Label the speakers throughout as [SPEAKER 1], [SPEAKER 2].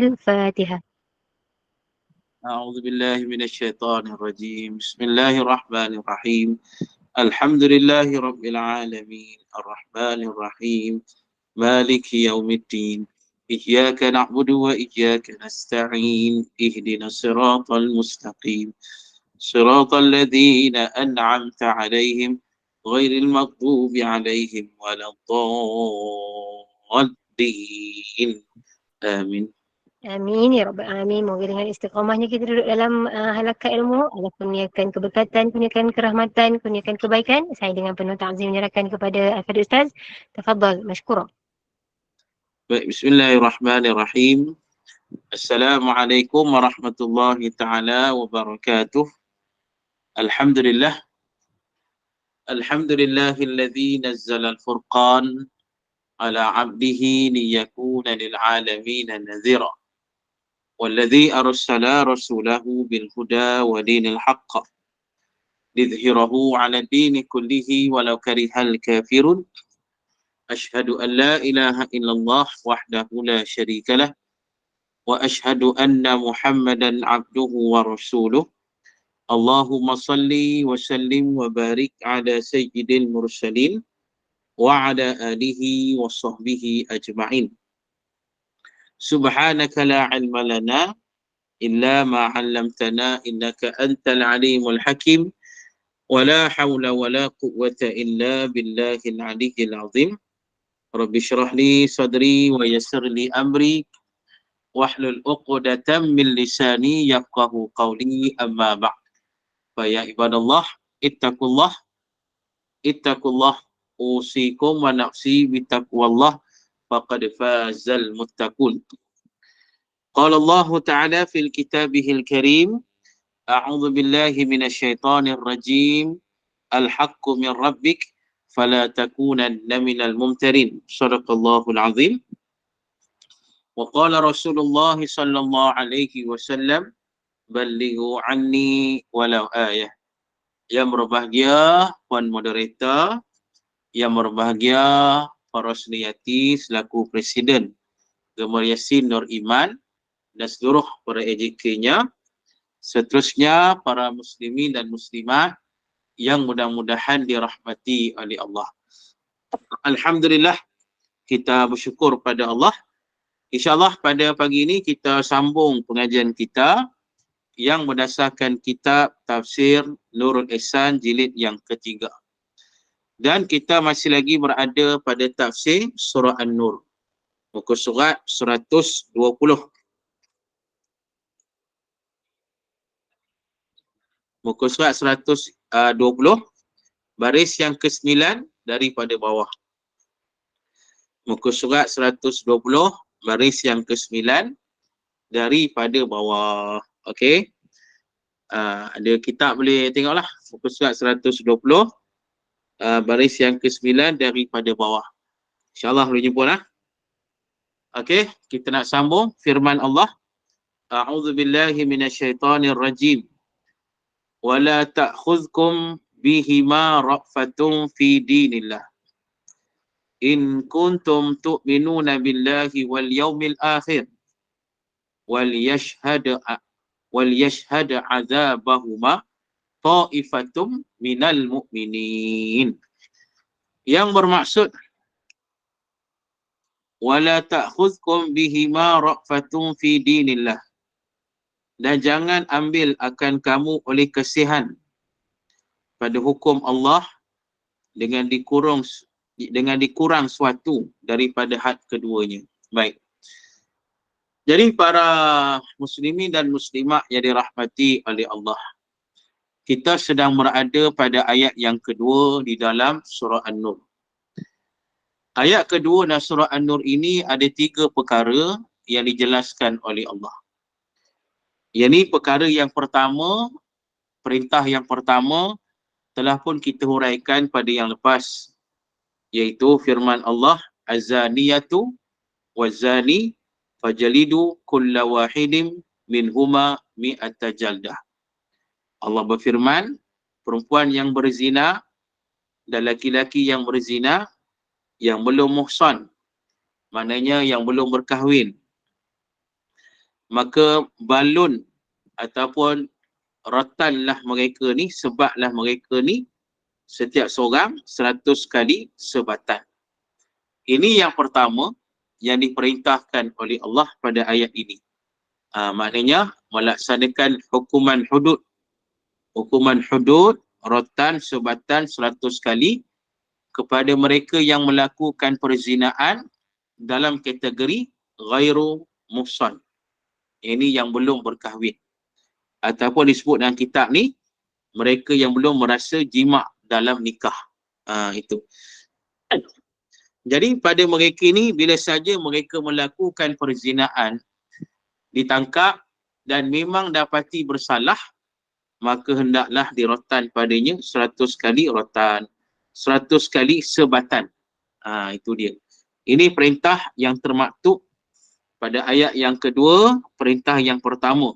[SPEAKER 1] الفاتحة.
[SPEAKER 2] أعوذ بالله من الشيطان الرجيم. بسم الله الرحمن الرحيم. الحمد لله رب العالمين الرحمن الرحيم مالك يوم الدين إياك نعبد وإياك نستعين اهدنا الصراط المستقيم صراط الذين أنعمت عليهم غير المغضوب عليهم ولا الضالين آمين.
[SPEAKER 1] Amin ya Rabbal Alamin. Moga dengan istiqamahnya kita duduk dalam halaqah ilmu, Allah kurniakan keberkatan, kurniakan kerahmatan, kurniakan kebaikan. Saya dengan penuh ta'zim menyerahkan kepada Al-Fadhil Ustaz. Tafadhal, mashkura.
[SPEAKER 2] Baik, bismillahirrahmanirrahim. Assalamualaikum warahmatullahi ta'ala wabarakatuh. Alhamdulillah. Alhamdulillahilladzi nazzala al-furqan ala abdihi liyakuna lil'alamina nadhira. Walladzi arsala rasulahu bilhuda wa dinil haqq lidhhirahu ala dini kullihi walau karihal kafirun. Ashhadu an la ilaha illallah wahdahu la syarika lah wa ashhadu anna Muhammadan abduhu wa rasuluh. Allahumma salli wa sallim wa barik ala sayyidil mursalin wa ala alihi wa sahbihi ajma'in. Subhanaka la ilma lana illa ma 'allamtana innaka antal alimul hakim wa la hawla wa la quwwata illa billahil aliyyil azim. Rabbi shrah li sadri wa yassir li amri wahlul 'uqdatam min lisani yafqahu qawli amma ba'd. Fa ya ibadallah ittaqullah usikum wa nafsi bittaqwallah faqad fazal muttaqun. Qala Allah Ta'ala fil kitabihil karim a'udzu billahi minasyaitonir rajim al-haqqu min rabbik fala takunanna minal mumtarin. Shadaqallahul azim. Wa qala Rasulullah sallallahu alaihi wasallam ballighu anni walau ayah. Yang berbahagia Puan Moderator, yang berbahagia para seniati selaku Presiden Gemar Yasin Nur Iman dan seluruh para AJK-nya, seterusnya para muslimin dan muslimat yang mudah-mudahan dirahmati oleh Allah. Alhamdulillah, kita bersyukur pada Allah. InsyaAllah pada pagi ini kita sambung pengajian kita yang berdasarkan kitab Tafsir Nurul Ihsan jilid yang ketiga. Dan kita masih lagi berada pada tafsir surah An-Nur. Muka surat 120. Muka surat 120, baris yang ke-9 daripada bawah. Muka surat 120, baris yang ke-9 daripada bawah. Okey. Ada kitab boleh tengoklah. Muka surat 120, baris yang ke-9 daripada bawah. InsyaAllah boleh jumpa lah. Okey, kita nak sambung firman Allah. A'udzu billahi minasyaitonir rajim. Wala ta'khudhukum bihima ra'fatun fi dinillah. In kuntum tu'minuna billahi wal yawmil akhir. Wal yashhad 'adzabahuma ta'ifatum minal mu'minin. Yang bermaksud wala ta'khudhukum bihima ra'fatun fi dinillah. Dan jangan ambil akan kamu oleh kesihan pada hukum Allah dengan dikurang suatu daripada had keduanya. Baik. Jadi para muslimin dan muslimat yang dirahmati oleh Allah, kita sedang berada pada ayat yang kedua di dalam surah An-Nur. Ayat kedua dalam surah An-Nur ini ada 3 perkara yang dijelaskan oleh Allah. Yang ni perkara yang pertama, perintah yang pertama telah pun kita huraikan pada yang lepas, iaitu firman Allah, Az-zaniyatu waz-zani fajalidu kulla wahidin minhuma mi'ata jaldah. Allah berfirman, perempuan yang berzina dan laki-laki yang berzina yang belum muhsan, maknanya yang belum berkahwin, maka balun ataupun rotanlah mereka ni, sebablah mereka ni setiap seorang 100 kali sebatan. Ini yang pertama yang diperintahkan oleh Allah pada ayat ini. Maknanya melaksanakan hukuman hudud. Hukuman hudud, rotan, sebatan 100 kali kepada mereka yang melakukan perzinaan dalam kategori ghairu muhsan. Ini yang belum berkahwin. Ataupun disebut dalam kitab ni, mereka yang belum merasa jima' dalam nikah. Itu. Jadi pada mereka ni, bila saja mereka melakukan perzinaan, ditangkap dan memang dapati bersalah, maka hendaklah dirotan padanya 100 kali rotan, 100 kali sebatan. Itu dia. Ini perintah yang termaktub pada ayat yang kedua, perintah yang pertama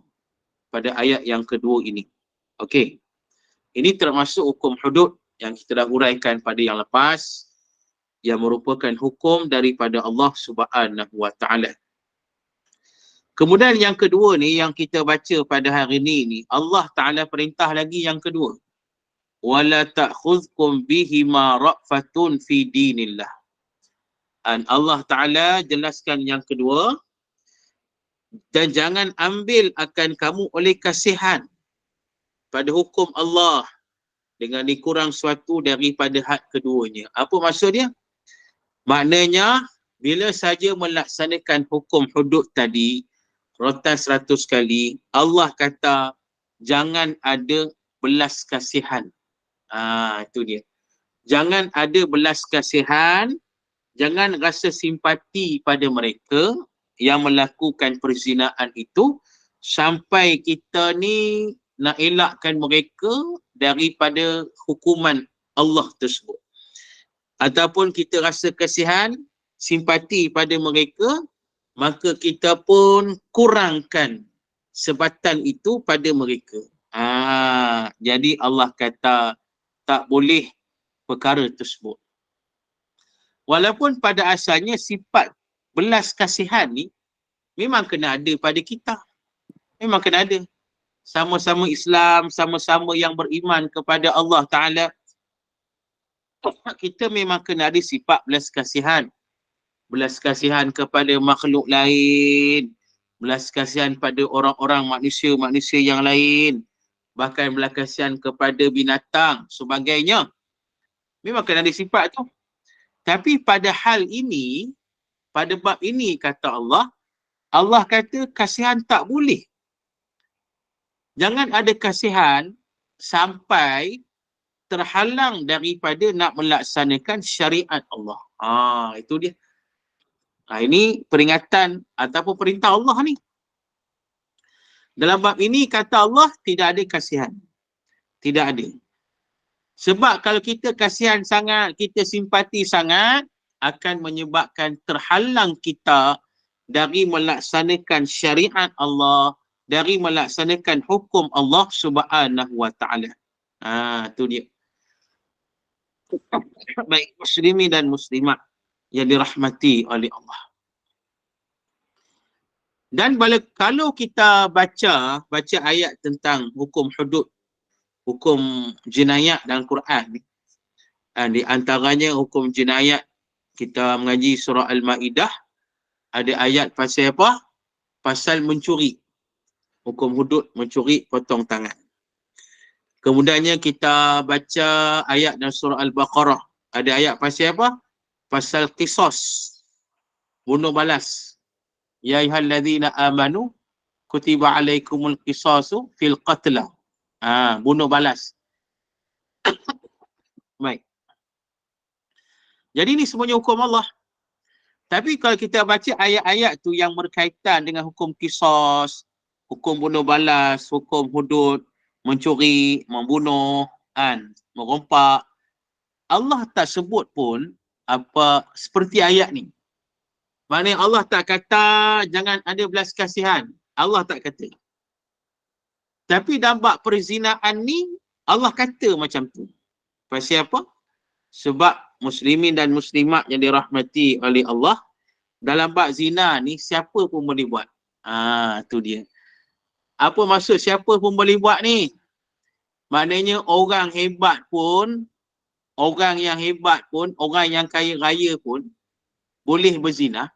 [SPEAKER 2] pada ayat yang kedua ini. Okey. Ini termasuk hukum hudud yang kita dah huraikan pada yang lepas, yang merupakan hukum daripada Allah Subhanahu wa taala. Kemudian yang kedua ni yang kita baca pada hari ni, Allah Taala perintah lagi yang kedua. Wala ta'khudhukum bihima ra'fatun fi dinillah. Dan Allah Taala jelaskan yang kedua, dan jangan ambil akan kamu oleh kasihan pada hukum Allah dengan dikurang suatu daripada had keduanya. Apa maksud dia? Maknanya bila saja melaksanakan hukum hudud tadi, rotan 100 kali, Allah kata jangan ada belas kasihan. Itu dia. Jangan ada belas kasihan, jangan rasa simpati pada mereka yang melakukan perzinaan itu sampai kita ni nak elakkan mereka daripada hukuman Allah tersebut. Ataupun kita rasa kasihan, simpati pada mereka, maka kita pun kurangkan sebatan itu pada mereka. Jadi Allah kata tak boleh perkara tersebut. Walaupun pada asalnya sifat belas kasihan ni memang kena ada pada kita. Memang kena ada. Sama-sama Islam, sama-sama yang beriman kepada Allah Ta'ala, kita memang kena ada sifat belas kasihan. Belas kasihan kepada makhluk lain, belas kasihan pada orang-orang manusia-manusia yang lain, bahkan belas kasihan kepada binatang sebagainya. Memang kena ada sifat tu. Tapi pada hal ini, pada bab ini kata Allah, Allah kata kasihan tak boleh. Jangan ada kasihan sampai terhalang daripada nak melaksanakan syariat Allah. Itu dia. Ini peringatan ataupun perintah Allah ni. Dalam bab ini kata Allah tidak ada kasihan. Tidak ada. Sebab kalau kita kasihan sangat, kita simpati sangat, akan menyebabkan terhalang kita dari melaksanakan syariat Allah, dari melaksanakan hukum Allah Subhanahu wa taala. Itu dia. Baik muslimin dan muslimat yang dirahmati oleh Allah. Dan kalau kita baca ayat tentang hukum hudud, hukum jinayat dalam Quran, di antaranya hukum jinayat, kita mengaji surah Al-Ma'idah, ada ayat pasal apa? Pasal mencuri. Hukum hudud mencuri, potong tangan. Kemudiannya kita baca ayat dalam surah Al-Baqarah, ada ayat pasal apa? Pasal qisas, bunuh balas. Ya ayyuhallazina amanu kutiba alaikumul qisasu fil qatla. Bunuh balas. Baik. Jadi ini semuanya hukum Allah. Tapi kalau kita baca ayat-ayat tu yang berkaitan dengan hukum qisas, hukum bunuh balas, hukum hudud, mencuri, membunuh, merompak, Allah tak sebut pun apa seperti ayat ni. Maknanya Allah tak kata jangan ada belas kasihan. Allah tak kata. Tapi dalam bab perzinaan ni, Allah kata macam tu. Pasal apa? Sebab muslimin dan muslimat yang dirahmati oleh Allah, dalam bab zina ni siapa pun boleh buat. Tu dia. Apa maksud siapa pun boleh buat ni? Maknanya orang yang hebat pun, orang yang kaya raya pun boleh berzina.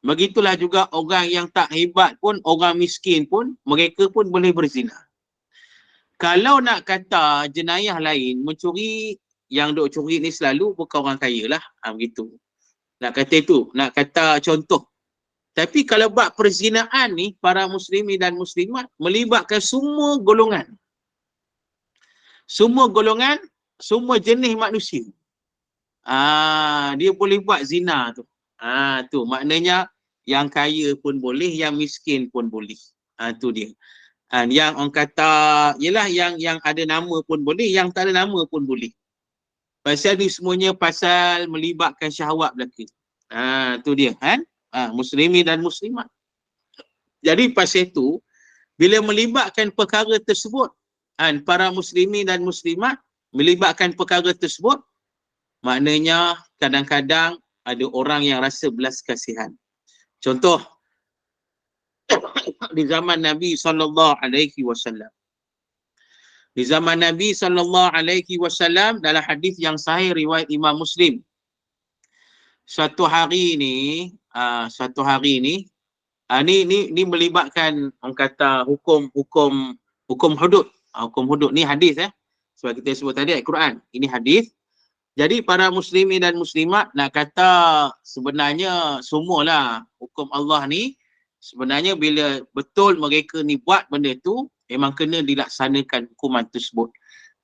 [SPEAKER 2] Begitulah juga orang yang tak hebat pun, orang miskin pun, mereka pun boleh berzina. Kalau nak kata jenayah lain, mencuri, yang duk curi ni selalu bukan orang kaya lah. Begitu. Nak kata itu, nak kata contoh. Tapi kalau bab perzinaan ni, para muslimin dan muslimat melibatkan semua golongan. Semua golongan, semua jenis manusia. Dia boleh buat zina tu. Tu maknanya yang kaya pun boleh, yang miskin pun boleh. Tu dia. Yang orang kata, yelah yang ada nama pun boleh, yang tak ada nama pun boleh. Pasal ni semuanya pasal melibatkan syahwat belaka. Tu dia kan. Muslimin dan muslimat. Jadi pasal itu, bila melibatkan perkara tersebut, para muslimin dan muslimat melibatkan perkara tersebut, maknanya kadang-kadang ada orang yang rasa belas kasihan. Contoh, di zaman Nabi SAW. Di zaman Nabi SAW, dalam hadis yang sahih riwayat Imam Muslim, suatu hari ni ni melibatkan orang kata hukum hudud. Hukum hudud ni hadis sebab kita sebut tadi ayat Quran. Ini hadis. Jadi para muslimin dan muslimat nak kata sebenarnya semualah hukum Allah ni, sebenarnya bila betul mereka ni buat benda tu, memang kena dilaksanakan hukuman tersebut.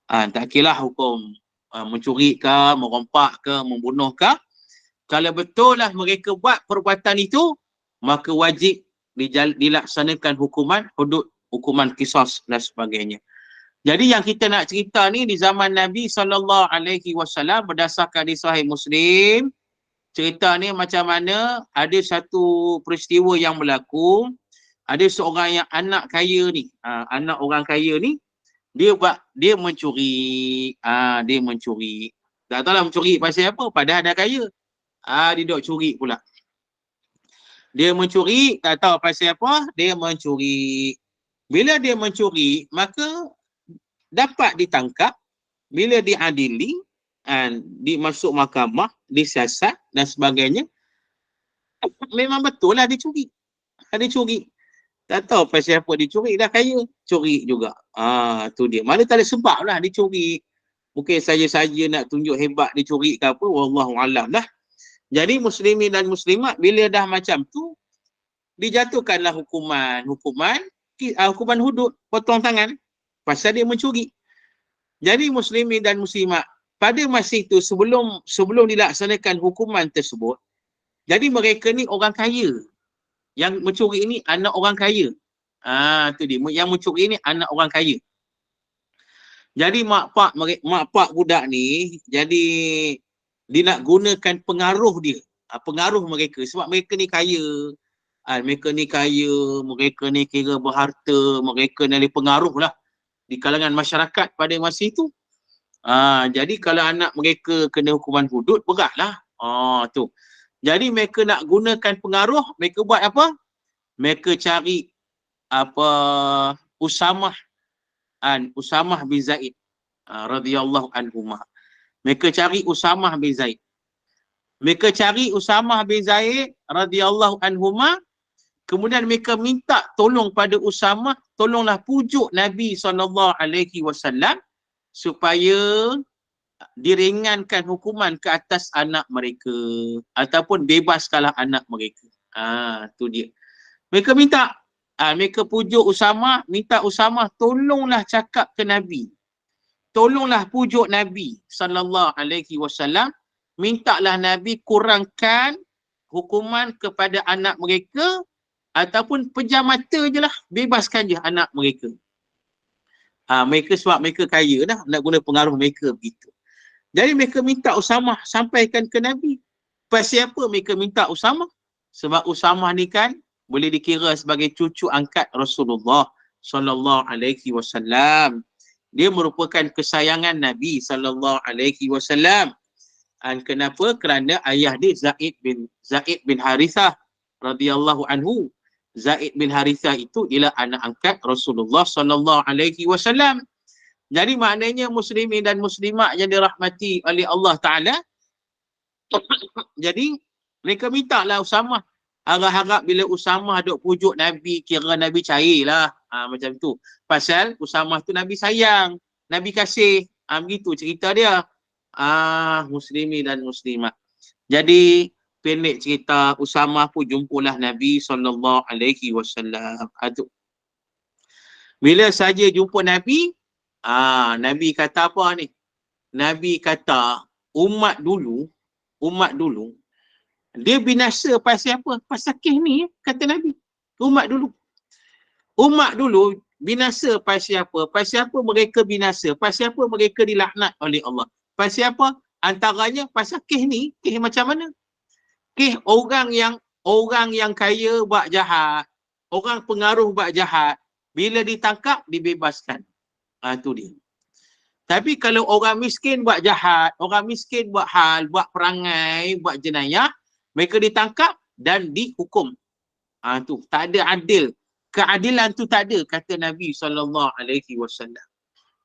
[SPEAKER 2] Tak kira hukum mencuri ke, merompak ke, membunuh ke. Kalau betul lah mereka buat perbuatan itu, maka wajib dilaksanakan hukuman hudud, hukuman qisas dan sebagainya. Jadi yang kita nak cerita ni di zaman Nabi SAW berdasarkan di Sahih Muslim, cerita ni macam mana ada satu peristiwa yang berlaku, ada seorang yang anak kaya ni, anak orang kaya ni, dia mencuri, dia mencuri. Tak tahu lah mencuri pasal apa, padahal dah kaya. Dia duk curi pula. Dia mencuri, tak tahu pasal apa, dia mencuri. Bila dia mencuri, maka dapat ditangkap. Bila diadili, dimasuk mahkamah, disiasat dan sebagainya, memang betul lah dia curi. Dia curi. Tak tahu pasal apa dia curi, dah kaya. Curi juga. Tu dia. Mana tak ada sebab lah dia curi. Mungkin saja-saja nak tunjuk hebat dia curi ke apa, wallahualam lah. Jadi muslimin dan muslimat bila dah macam tu, dijatuhkanlah hukuman hudud, potong tangan pasal dia mencuri. Jadi muslimin dan muslimat pada masa itu sebelum dilaksanakan hukuman tersebut, jadi mereka ni orang kaya. Yang mencuri ini anak orang kaya. Tu dia, yang mencuri ini anak orang kaya. Jadi mak pak budak ni, jadi dia nak gunakan pengaruh dia, pengaruh mereka, sebab mereka ni kaya, mereka ni kira berharta, mereka ni ada pengaruh lah di kalangan masyarakat pada masa itu. Jadi kalau anak mereka kena hukuman hudud, berat lah. Tu. Jadi mereka nak gunakan pengaruh, mereka buat apa? Mereka cari Usamah bin Zaid radhiyallahu anhuma. Mereka cari Usamah bin Zaid. Radhiyallahu anhuma. Kemudian mereka minta tolong pada Usamah, tolonglah pujuk Nabi SAW supaya diringankan hukuman ke atas anak mereka ataupun bebaskanlah anak mereka. Tu dia. Mereka minta, mereka pujuk Usamah, minta Usamah tolonglah cakap ke Nabi. Tolonglah pujuk Nabi SAW, mintalah Nabi kurangkan hukuman kepada anak mereka ataupun pejam mata je lah, bebaskan je anak mereka. Mereka sebab mereka kaya dah, nak guna pengaruh mereka begitu. Jadi mereka minta Usamah sampaikan ke Nabi. Pasal apa mereka minta Usamah? Sebab Usamah ni kan boleh dikira sebagai cucu angkat Rasulullah SAW. Dia merupakan kesayangan Nabi SAW. Kenapa? Kerana ayah dia Zaid bin Harithah radhiyallahu anhu. Zaid bin Harithah itu ialah anak angkat Rasulullah sallallahu alaihi wasallam. Jadi maknanya muslimin dan muslimat yang dirahmati oleh Allah Taala, jadi mereka minta lah Usamah. Harap-harap bila Usamah duk pujuk Nabi, kira Nabi cairlah. Macam tu. Pasal Usamah tu Nabi sayang, Nabi kasih. Begitu cerita dia. Muslimin dan muslimat. Jadi pendek cerita, Usamah pun jumpalah Nabi SAW. Bila saja jumpa Nabi, Nabi kata apa ni? Nabi kata umat dulu dia binasa pasal apa? Pasal kes ni, kata Nabi. Umat dulu binasa pasal apa? Pasal apa mereka binasa? Pasal apa mereka dilaknat oleh Allah? Pasal apa? Antaranya pasal kes ni, kes macam mana? Kes orang yang kaya buat jahat, orang pengaruh buat jahat, bila ditangkap dibebaskan. Tu dia. Tapi kalau orang miskin buat jahat, orang miskin buat hal, buat perangai, buat jenayah, mereka ditangkap dan dihukum. Tu tak ada adil. Keadilan tu tak ada, kata Nabi SAW.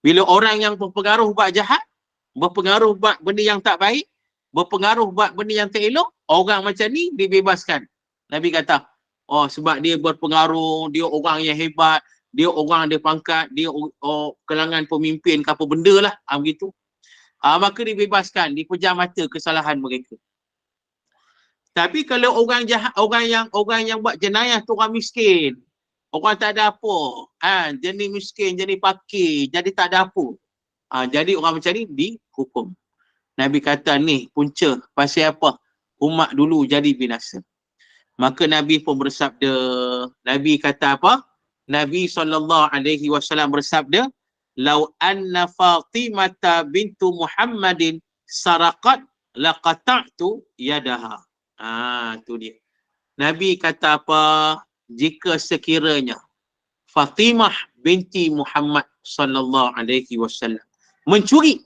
[SPEAKER 2] Bila orang yang berpengaruh buat jahat, berpengaruh buat benda yang tak baik, berpengaruh buat benda yang tak elok, orang macam ni dibebaskan. Nabi kata, sebab dia berpengaruh, dia orang yang hebat, dia orang ada pangkat, dia kalangan pemimpin ke apa benda lah, begitu. Maka dibebaskan, dipejam mata kesalahan mereka. Tapi kalau orang jahat, orang yang buat jenayah tu orang miskin, orang tak ada apa, jenis miskin, jenis fakir, jadi tak ada apa. Jadi orang macam ni dihukum. Nabi kata ni punca pasal apa umat dulu jadi binasa. Maka Nabi pun bersabda, Nabi kata apa? Nabi SAW bersabda, "Lau anna Fatimata bintu Muhammadin saraqat laqata'tu yadaha." Tu dia. Nabi kata apa? Jika sekiranya Fatimah binti Muhammad sallallahu alaihi wasallam mencuri,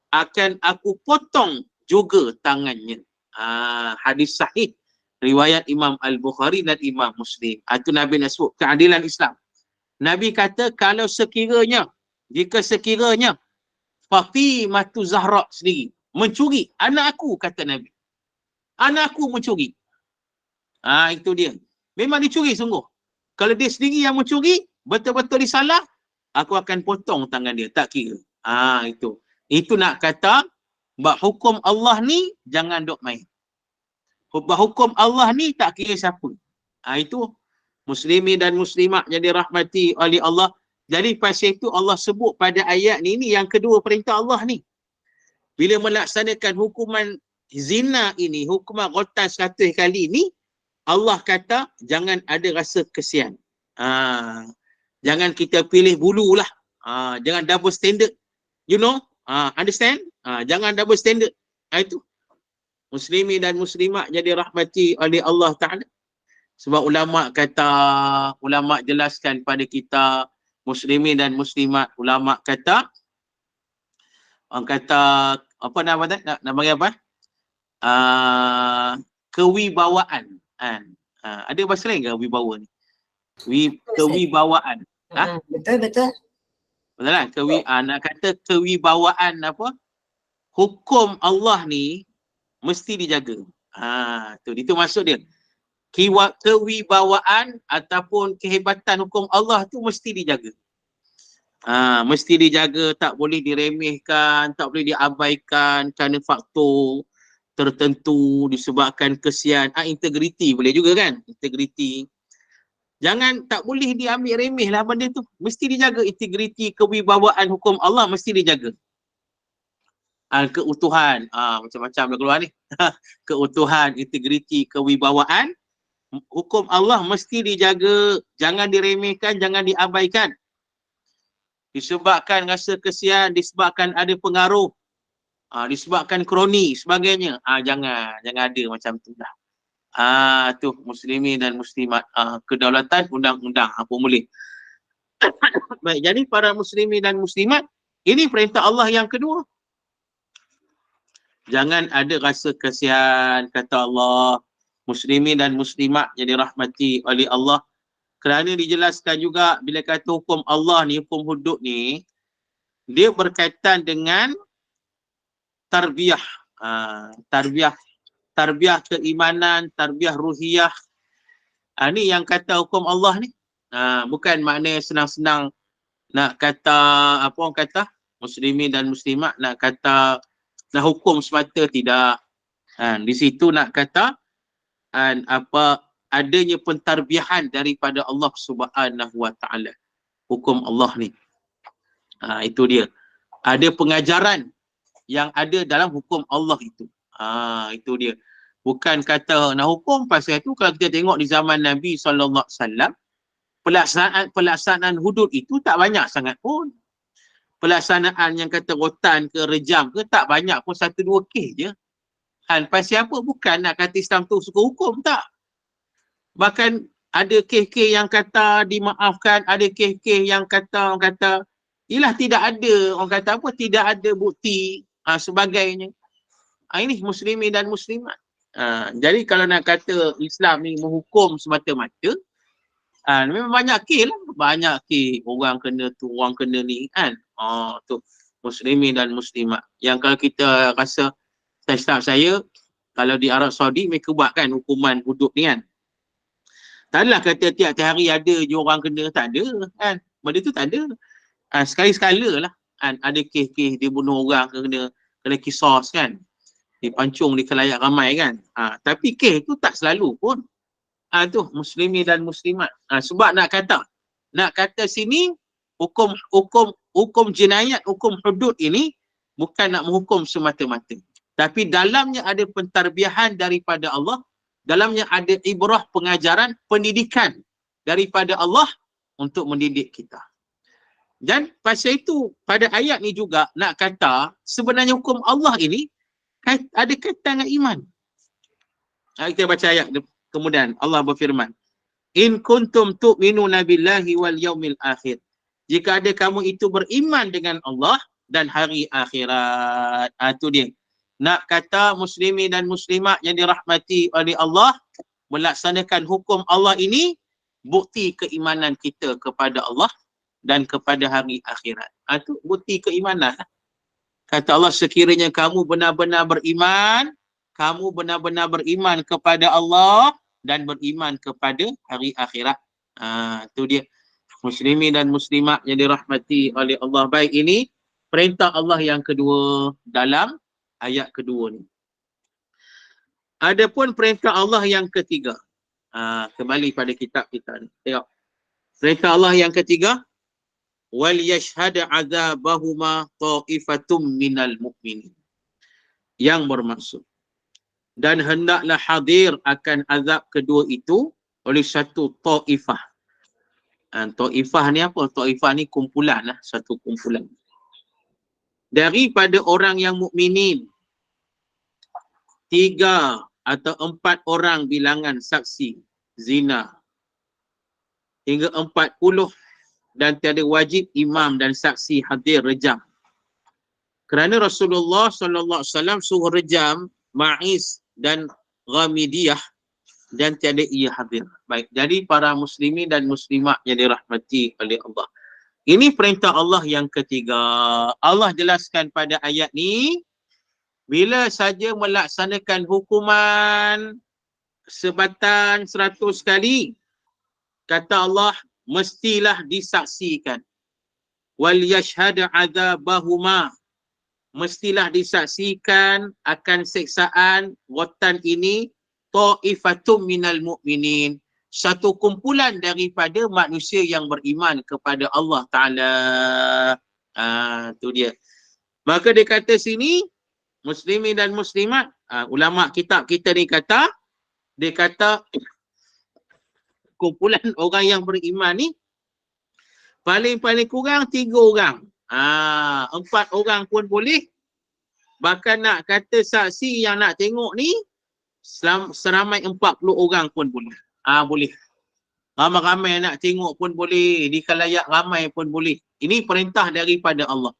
[SPEAKER 2] akan aku potong juga tangannya. Hadis sahih riwayat Imam Al-Bukhari dan Imam Muslim. Itu Nabi nak sebut keadilan Islam. Nabi kata kalau jika sekiranya Fatimah Zahra sendiri mencuri, anak aku, kata Nabi. Anak aku mencuri. Itu dia. Memang dicuri sungguh. Kalau dia sendiri yang mencuri, betul-betul disalah, aku akan potong tangan dia, tak kira. Itu. Itu nak kata, bab hukum Allah ni jangan duk main. Bab hukum Allah ni tak kira siapa. Itu muslimin dan muslimat yang dirahmati oleh Allah. Jadi pasal itu Allah sebut pada ayat ni yang kedua perintah Allah ni. Bila melaksanakan hukuman zina ini, hukuman ghottan 100 kali ni, Allah kata jangan ada rasa kesian. Jangan kita pilih bulu lah. Jangan double standard. You know? Understand? Jangan double standard. Itu. Muslimin dan muslimat jadi rahmati oleh Allah Ta'ala. Sebab ulama' kata, ulama' jelaskan pada kita, muslimin dan muslimat, ulama' kata, orang kata, apa nama tu? Nama apa? Kewibawaan. Ada bahasa lain ke wibawa ni? Kewibawaan.
[SPEAKER 3] Betul.
[SPEAKER 2] Betul lah. Nak kata kewibawaan apa? Hukum Allah ni mesti dijaga. Itu maksud dia. Kewibawaan ataupun kehebatan hukum Allah tu mesti dijaga. Mesti dijaga, tak boleh diremehkan, tak boleh diabaikan kerana faktor tertentu disebabkan kesian. Integriti boleh juga kan? Integriti. Jangan, tak boleh diambil remeh lah benda tu. Mesti dijaga integriti, kewibawaan hukum Allah mesti dijaga. Keutuhan, macam-macam dah keluar ni. Keutuhan, integriti, kewibawaan hukum Allah mesti dijaga. Jangan diremehkan, jangan diabaikan. Disebabkan rasa kesian, disebabkan ada pengaruh, disebabkan kroni sebagainya, jangan ada macam tu dah. Tu muslimin dan muslimat, kedaulatan undang-undang apa boleh. Baik, jadi para muslimin dan muslimat, ini perintah Allah yang kedua. Jangan ada rasa kesian, kata Allah. muslimin dan muslimat yang dirahmati oleh Allah. Kerana dijelaskan juga bila kata hukum Allah ni, hukum hudud ni, dia berkaitan dengan tarbiyah. Tarbiyah keimanan, tarbiyah ruhiyah. Ni yang kata hukum Allah ni. Bukan makna senang-senang nak kata, apa orang kata, muslimin dan muslimat, nak kata, nak hukum semata, tidak. Di situ nak kata, adanya pentarbiahan daripada Allah Subhanahu Wa Taala. Hukum Allah ni. Itu dia. Ada pengajaran yang ada dalam hukum Allah itu. Itu dia. Bukan kata nak hukum pasal itu. Kalau kita tengok di zaman Nabi SAW, pelaksanaan hudud itu tak banyak sangat pun. Pelaksanaan yang kata rotan ke rejam ke tak banyak pun, 1-2 kes je. Pasal apa? Bukan nak kata Islam tu suka hukum, tak. Bahkan ada kes-kes yang kata dimaafkan, ada kes-kes yang kata, orang kata, ialah tidak ada, orang kata apa, tidak ada bukti sebagainya. Ini muslimin dan muslimat. Jadi kalau nak kata Islam ni menghukum semata-mata, memang banyak kes lah. Banyak kes, orang kena tu, orang kena ni kan. Tu muslimin dan muslimat. Yang kalau kita rasa, saya kalau di Arab Saudi mereka buat kan hukuman hudud ni kan. Tak adalah kata tiap-tiap hari ada je orang kena, tak ada kan. Benda tu tak ada. Sekali-sekala lah kan. Ada kes-kes dia bunuh orang kena kisos kan. Dipancung di khalayak ramai kan. Tapi kes tu tak selalu pun. Tu muslimin dan muslimat. Sebab nak kata sini hukum jenayat, hukum hudud ini bukan nak menghukum semata-mata. Tapi dalamnya ada pentarbiahan daripada Allah, dalamnya ada ibrah, pengajaran, pendidikan daripada Allah untuk mendidik kita. Dan pasal itu pada ayat ni juga nak kata sebenarnya hukum Allah ini ada kaitan dengan iman. Kita baca ayat kemudian Allah berfirman, in kuntum tu'minuna billahi wal yaumil akhir. Jika ada kamu itu beriman dengan Allah dan hari akhirat. Itu dia. Nak kata muslimin dan muslimat yang dirahmati oleh Allah, melaksanakan hukum Allah ini bukti keimanan kita kepada Allah dan kepada hari akhirat. Itu bukti keimanan. Kata Allah, sekiranya kamu benar-benar beriman, kamu benar-benar beriman kepada Allah dan beriman kepada hari akhirat. Itu dia. Muslimin dan muslimat yang dirahmati oleh Allah. Baik, ini perintah Allah yang kedua dalam ayat kedua ni. Adapun perintah Allah yang ketiga. Kembali pada kitab kita ni. Tengok. Perintah Allah yang ketiga. Wal yashhad azabahuma ta'ifatum minal mu'minin. Yang bermaksud. Dan hendaklah hadir akan azab kedua itu oleh satu ta'ifah. Ta'ifah ni apa? Ta'ifah ni kumpulan lah. Satu kumpulan. Daripada orang yang mukminin. 3 atau 4 orang bilangan saksi zina. Hingga 40 dan tiada wajib imam dan saksi hadir rejam. Kerana Rasulullah SAW suruh rejam Ma'iz dan Ghamidiyah dan tiada ia hadir. Baik, jadi para muslimin dan muslimat yang dirahmati oleh Allah. Ini perintah Allah yang ketiga. Allah jelaskan pada ayat ni, bila saja melaksanakan hukuman sebatan 100 kali, kata Allah, mestilah disaksikan. Wal yashhad azabahuma. Mestilah disaksikan akan seksaan rotan ini ta'ifatum minal mu'minin. Satu kumpulan daripada manusia yang beriman kepada Allah Ta'ala. Itu dia. Maka dia kata sini, muslimin dan muslimat, ulama kitab kita ni kata, dia kata kumpulan orang yang beriman ni paling-paling kurang 3 orang. 4 orang pun boleh. Bahkan nak kata saksi yang nak tengok ni seramai 40 orang pun boleh. Boleh. Ramai-ramai nak tengok pun boleh. Di khalayak ramai pun boleh. Ini perintah daripada Allah.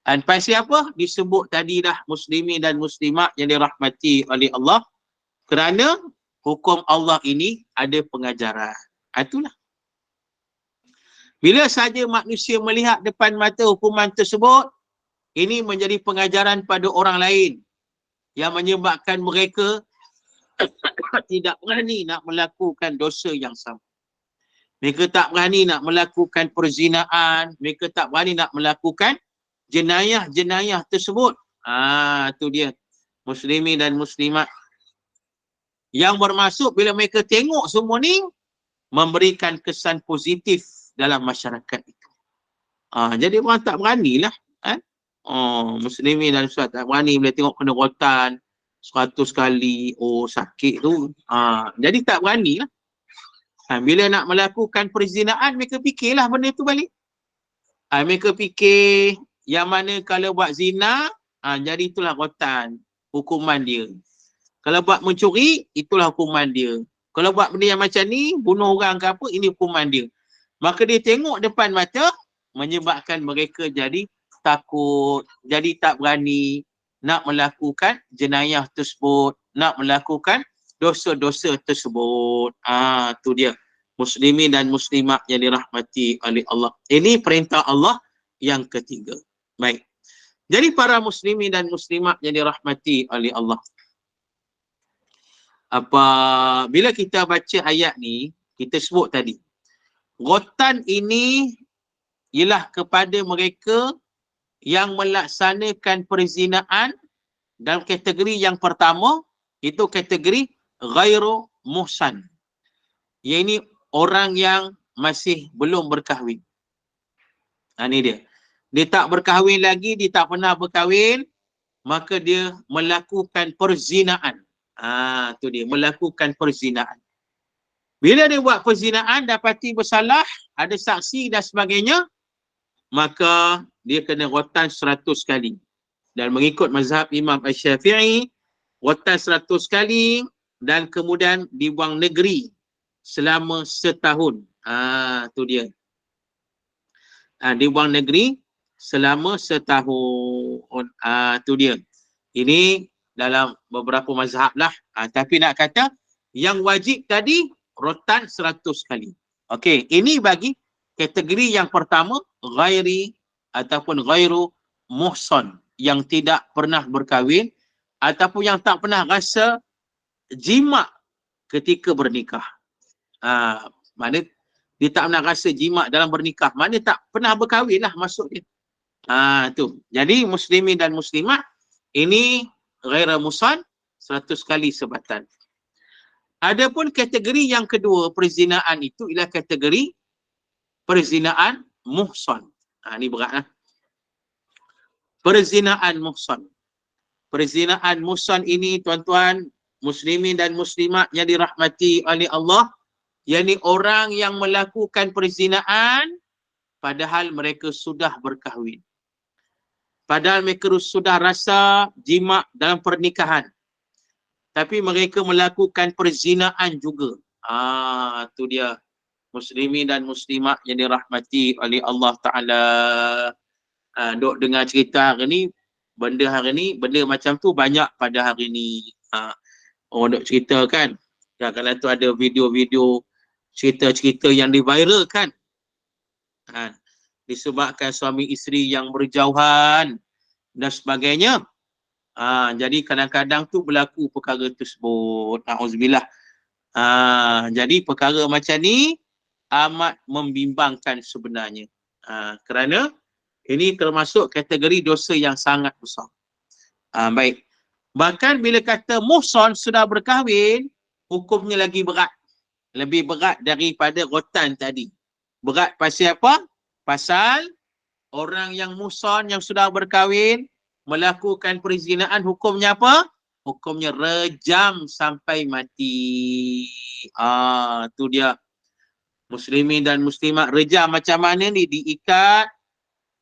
[SPEAKER 2] Dan pasal apa? Disebut tadi dah muslimin dan muslimat yang dirahmati oleh Allah. Kerana hukum Allah ini ada pengajaran. Itulah. Bila saja manusia melihat depan mata hukuman tersebut, ini menjadi pengajaran pada orang lain yang menyebabkan mereka tidak berani nak melakukan dosa yang sama. Mereka tak berani nak melakukan perzinaan, mereka tak berani nak melakukan jenayah-jenayah tersebut. Tu dia. Muslimin dan muslimat yang bermaksud bila mereka tengok semua ni, memberikan kesan positif dalam masyarakat itu. Jadi orang tak beranilah. Muslimin dan muslimat tak berani bila tengok kena rotan 100 kali, sakit tu. Jadi tak beranilah. Bila nak melakukan perzinaan, mereka fikirlah benda tu balik. Mereka fikir yang mana kalau buat zina, jadi itulah rotan, hukuman dia. Kalau buat mencuri, itulah hukuman dia. Kalau buat benda yang macam ni, bunuh orang ke apa, ini hukuman dia. Maka dia tengok depan mata, menyebabkan mereka jadi takut, jadi tak berani nak melakukan jenayah tersebut, nak melakukan dosa-dosa tersebut. Tu dia. Muslimin dan muslimat yang dirahmati oleh Allah. Ini perintah Allah yang ketiga. Baik. Jadi para muslimin dan muslimat yang dirahmati oleh Allah. Bila kita baca ayat ni, kita sebut tadi, rotan ini ialah kepada mereka yang melaksanakan perzinaan dalam kategori yang pertama, itu kategori ghairu muhsan. Yang ini orang yang masih belum berkahwin. Ini dia. Dia tak berkahwin lagi, dia tak pernah berkahwin, maka dia melakukan perzinaan. Tu dia, melakukan perzinaan. Bila dia buat perzinaan, dapati bersalah, ada saksi dan sebagainya, maka dia kena rotan 100 kali. Dan mengikut mazhab Imam Asy-Syafi'i, rotan 100 kali dan kemudian dibuang negeri selama setahun. Tu dia. Dibuang negeri selama setahun. Tu dia. Ini dalam beberapa mazhab lah. Tapi nak kata, yang wajib tadi, rotan 100 kali. Okey, ini bagi kategori yang pertama, ghairi ataupun ghairu muhsan, yang tidak pernah berkahwin ataupun yang tak pernah rasa jima' ketika bernikah. Mana dia tak pernah rasa jima' dalam bernikah, mana tak pernah berkahwin lah maksudnya. Tu. Jadi muslimin dan muslimat, ini ghairu muhsan 100 kali sebatan. Adapun kategori yang kedua, perzinaan itu ialah kategori perzinaan muhsan. Ini beratlah. Perzinaan muhsan. Perzinaan muhsan ini, tuan-tuan, muslimin dan muslimat yang dirahmati oleh Allah, yakni orang yang melakukan perzinaan padahal mereka sudah berkahwin. Padahal mereka sudah rasa jima' dalam pernikahan. Tapi mereka melakukan perzinaan juga. Tu dia. Muslimin dan muslimat yang dirahmati oleh Allah Ta'ala. Duk dengar cerita hari ni, benda macam tu banyak pada hari ni. Orang duk cerita kan. Kadang-kadang tu ada video-video cerita-cerita yang diviralkan. Disebabkan suami isteri yang berjauhan dan sebagainya. Jadi kadang-kadang tu berlaku perkara tersebut. Na'udzubillah. Jadi perkara macam ni amat membimbangkan sebenarnya. Kerana ini termasuk kategori dosa yang sangat besar. Baik. Bahkan bila kata muhsan sudah berkahwin, hukumnya lagi berat. Lebih berat daripada rotan tadi. Berat pasal apa? Pasal orang yang muhsan yang sudah berkahwin melakukan perzinaan, hukumnya apa? Hukumnya rejam sampai mati. Tu dia. Muslimin dan muslimat, rejam macam mana ni? Diikat,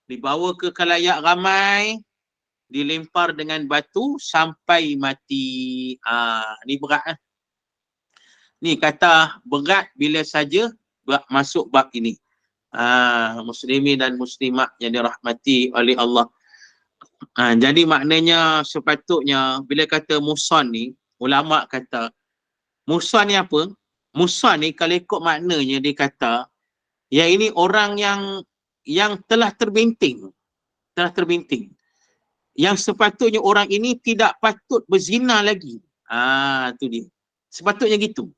[SPEAKER 2] dibawa ke khalayak ramai, dilempar dengan batu sampai mati. Ni berat. Ni kata berat bila saja masuk bab ini. Muslimin dan muslimat yang dirahmati oleh Allah. Jadi maknanya sepatutnya bila kata muhsan ni, ulama kata Musa ni apa? Musa ni kalau ikut maknanya dia kata, yang ini orang yang telah terbinting. Telah terbinting. Yang sepatutnya orang ini tidak patut berzina lagi. Tu dia. Sepatutnya gitu.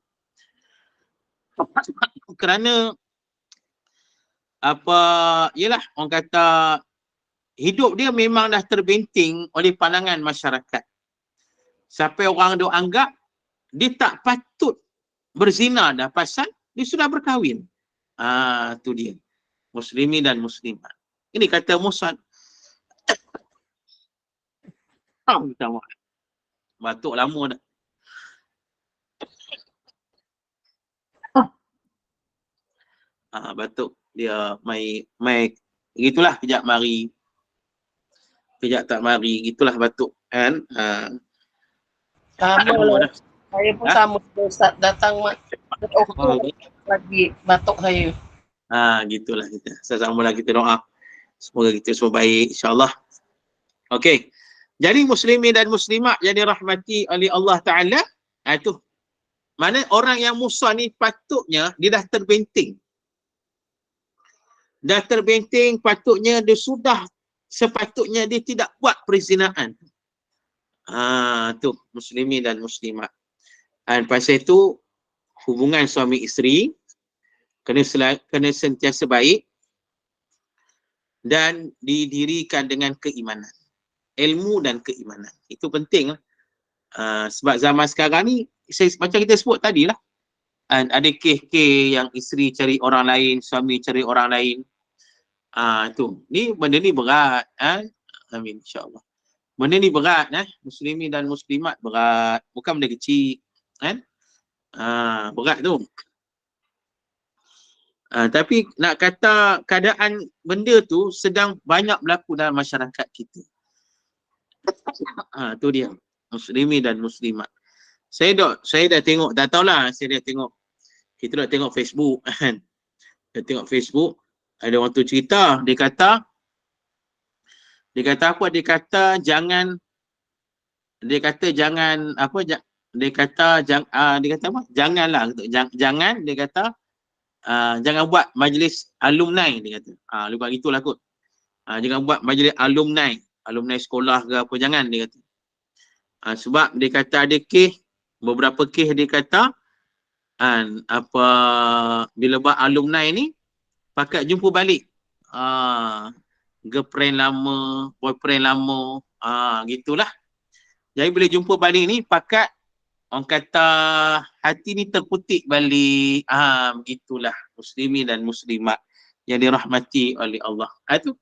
[SPEAKER 2] Kerana yalah orang kata hidup dia memang dah terbinting oleh pandangan masyarakat. Sampai orang dia anggap dia tak patut berzina dah pasal dia sudah berkahwin. Tu dia. Muslimi dan muslimat. Ini kata Musa. Minta maaf. Batuk lama dah. Batuk dia mai gitulah, kejap mari. Kejap tak mari, gitulah batuk kan.
[SPEAKER 3] Sama lah. Saya pun sama Ustaz datang Oktober lagi batuk saya.
[SPEAKER 2] Gitulah kita. Sama-sama kita doa. Semoga kita semua baik insya-Allah. Okey. Jadi muslimin dan muslimat yang dirahmati oleh Allah Taala, itu mana orang yang Musa ni patutnya dia dah terbenting. Dah terbenting, patutnya dia sudah sepatutnya dia tidak buat perzinaan. Tu muslimin dan muslimat. Dan pasal itu hubungan suami isteri kena sentiasa baik dan didirikan dengan keimanan. Ilmu dan keimanan. Itu penting lah. Sebab zaman sekarang ni, macam kita sebut tadi lah. Ada kes-kes yang isteri cari orang lain, suami cari orang lain. Tu. Ni benda ni berat. Amin insyaAllah. Benda ni berat. Muslimin dan muslimat berat. Bukan benda kecil. Kan? Berat tu. Tapi nak kata keadaan benda tu sedang banyak berlaku dalam masyarakat kita. Tu dia. Muslimin dan muslimat. Saya dah tengok, dah tahulah saya dah tengok. Kita dah tengok Facebook kan. Dah tengok Facebook. Ada orang tu cerita, dia kata apa? Dia kata jangan apa? Dia kata apa? Janganlah. Jangan dia kata jangan buat majlis alumni dia kata. Lupa gitulah kot. Jangan buat majlis alumni sekolah ke apa, jangan dia kata. Sebab dia kata ada beberapa kes dia kata bila buat alumni ni pakat jumpa balik girlfriend lama, boyfriend lama, gitulah. Jadi bila jumpa balik ni pakat orang kata hati ni terputik balik. Begitulah muslimin dan muslimat yang dirahmati oleh Allah. Itu.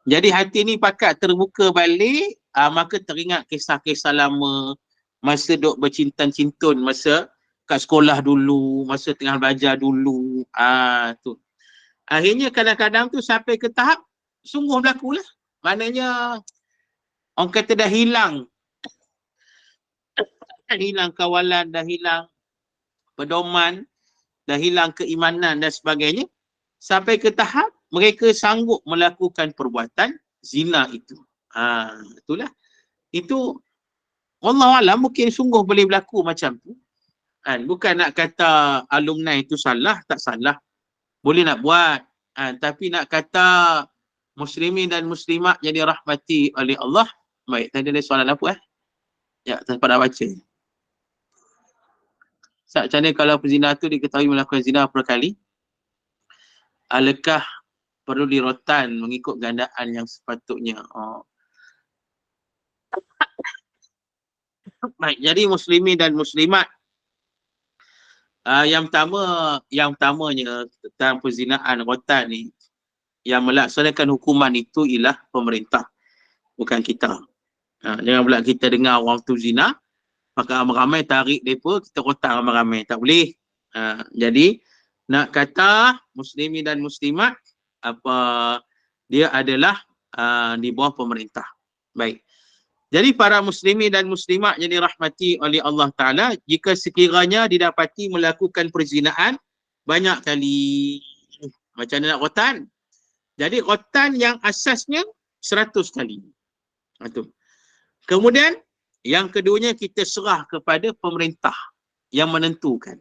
[SPEAKER 2] Jadi hati ni pakat terbuka balik, maka teringat kisah-kisah lama, masa duk bercinta-cintun, masa kat sekolah dulu, masa tengah belajar dulu. Tu. Akhirnya kadang-kadang tu sampai ke tahap sungguh berlaku lah. Maknanya orang kata dah hilang kawalan, dah hilang pedoman, dah hilang keimanan dan sebagainya. Sampai ke tahap mereka sanggup melakukan perbuatan zina itu. Itulah. Itu wallahualam mungkin sungguh boleh berlaku macam tu. Bukan nak kata alumni itu salah, tak salah. Boleh nak buat. Tapi nak kata muslimin dan muslimat yang dirahmati oleh Allah. Baik, tadi ada soalan apa? Ya, tak sempat nak baca. Macam mana kalau pezina tu diketahui melakukan zina berkali? Adakah perlu dirotan mengikut gandaan yang sepatutnya? Baik, jadi muslimin dan muslimat, yang pertamanya tentang perzinaan rotan ni, yang melaksanakan hukuman itu ialah pemerintah, bukan kita. Jangan pula kita dengar orang tu zina, maka ramai-ramai tarik mereka, kita rotan ramai-ramai. Tak boleh. Jadi nak kata muslimin dan muslimat, dia adalah di bawah pemerintah. Baik. Jadi para muslimin dan muslimat yang dirahmati oleh Allah Ta'ala, jika sekiranya didapati melakukan perzinaan banyak kali, macam mana nak rotan? Jadi rotan yang asasnya 100 kali. Kemudian Yang keduanya kita serah kepada pemerintah yang menentukan.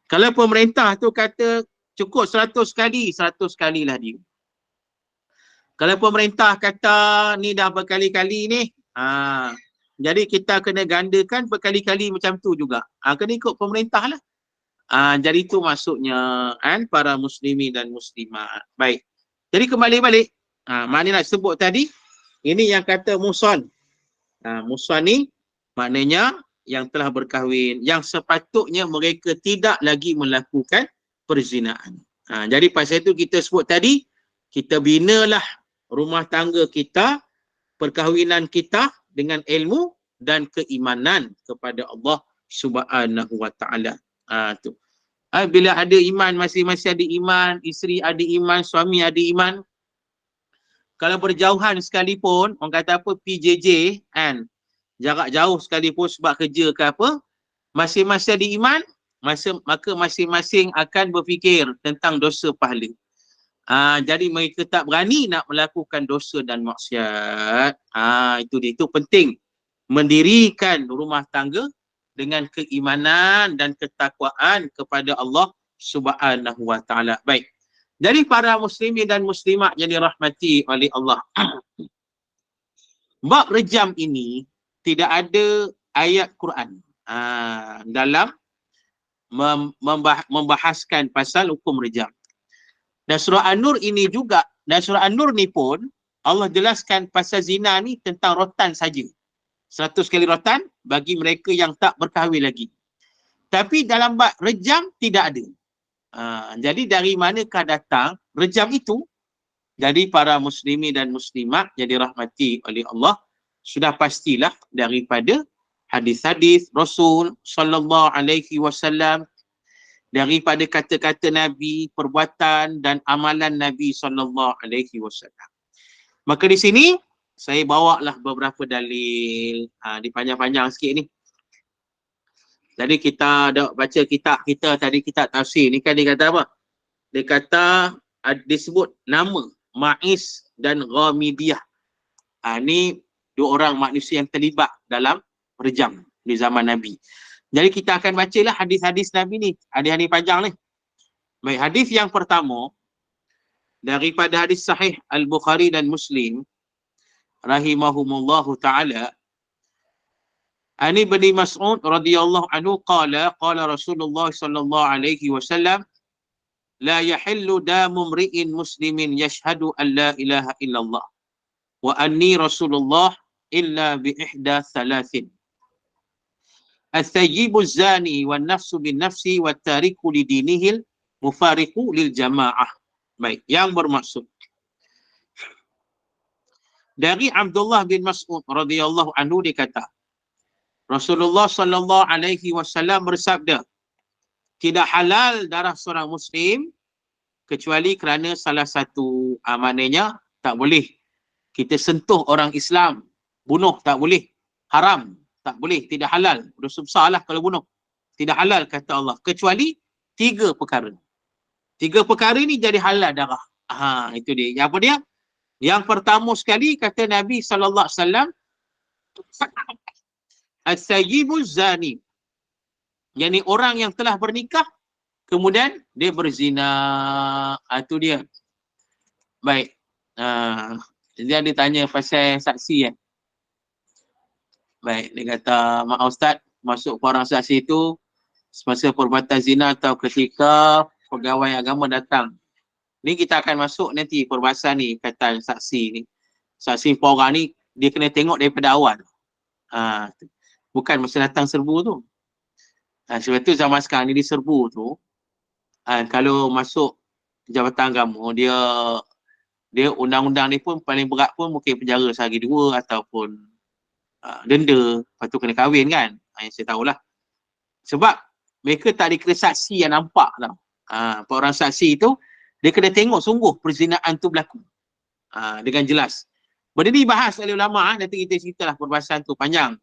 [SPEAKER 2] Kalau pemerintah tu kata cukup 100 kali, 100 kalilah dia. Kalau pemerintah kata ni dah berkali-kali ni, jadi kita kena gandakan berkali-kali macam tu juga. Kena ikut pemerintah lah. Jadi itu maksudnya kan para muslimin dan muslimat. Baik. Jadi kembali balik. Mana nak sebut tadi, ini yang kata muson. Muson ni maknanya yang telah berkahwin, yang sepatutnya mereka tidak lagi melakukan perzinaan. Jadi pasal itu kita sebut tadi, kita binalah rumah tangga kita, perkahwinan kita dengan ilmu dan keimanan kepada Allah Subhanahu wa taala. Tu. Bila ada iman, masing-masing ada iman, isteri ada iman, suami ada iman. Kalau berjauhan sekalipun, orang kata apa, PJJ kan, jarak jauh sekalipun sebab kerja ke apa, masing-masing ada iman, maka masing-masing akan berfikir tentang dosa pahala. Jadi mereka tak berani nak melakukan dosa dan maksiat. Itu dia, itu penting. Mendirikan rumah tangga dengan keimanan dan ketakwaan kepada Allah Subhanahu wa taala. Baik. Jadi para muslimin dan muslimat yang dirahmati oleh Allah. Bab rejam ini tidak ada ayat Quran dalam membahaskan pasal hukum rejam. Dan surah An-Nur ini juga, dan surah An-Nur ni pun Allah jelaskan pasal zina ni tentang rotan saja. 100 kali rotan bagi mereka yang tak berkahwin lagi. Tapi dalam bab rejam tidak ada. Jadi dari manakah datang rejam itu? Jadi para muslimin dan muslimat yang dirahmati oleh Allah, sudah pastilah daripada hadis-hadis Rasul sallallahu alaihi wasallam, daripada kata-kata Nabi, perbuatan dan amalan Nabi sallallahu alaihi wasallam. Maka di sini saya bawalah beberapa dalil, dipanjang-panjang sikit ni. Jadi kita dah baca kitab kita tadi, kitab tafsir ni kan dia kata apa? Dia kata disebut nama Ma'iz dan Ghamidiyah. Ni dua orang manusia yang terlibat dalam rejam di zaman Nabi. Jadi kita akan bacalah hadis-hadis Nabi ni, hadis-hadis panjang ni. Baik, hadis yang pertama daripada hadis sahih Al-Bukhari dan Muslim rahimahumullahu taala, Ani bin Mas'ud radhiyallahu anhu qala Rasulullah sallallahu alaihi wasallam, la yahillu damu mri'in muslimin yashhadu an la ilaha illallah wa anni Rasulullah illa bi ihda thalathin. Al-thayyibu zani wan nafsu bin nafsi wat tariku li dinihil mufariqu lil jamaah. Baik, yang bermaksud dari Abdullah bin Mas'ud radhiyallahu anhu, dia kata Rasulullah sallallahu alaihi wasallam bersabda, tidak halal darah seorang muslim kecuali kerana salah satu, maknanya tak boleh kita sentuh orang Islam, bunuh tak boleh, haram, tak boleh, tidak halal, dosa besar lah kalau bunuh, tidak halal kata Allah, kecuali 3 perkara. 3 perkara ni jadi halal darah. Itu dia. Yang apa dia? Yang pertama sekali kata Nabi sallallahu alaihi wasallam, as-sayyibu zani, yakni orang yang telah bernikah kemudian dia berzina. Itu dia. Baik. Dia tanya pasal saksi kan. Baik, dia kata, maaf Ustaz, masuk orang saksi itu semasa perbuatan zina atau ketika pegawai agama datang. Ni kita akan masuk nanti perbahasan ni, kata saksi ni. Saksi orang ni dia kena tengok daripada awal. Bukan masa datang serbu tu. Sebab tu zaman sekarang ni di serbu tu, kalau masuk jabatan agama, dia undang-undang ni pun paling berat pun mungkin penjara sehari 2 ataupun denda, lepas tu kena kahwin kan. Yang saya tahulah. Sebab mereka tak dikira saksi yang nampak tau. Orang saksi tu dia kena tengok sungguh perzinaan tu berlaku dengan jelas. Benda ni bahas oleh ulama, nanti kita ceritalah perbahasan tu panjang.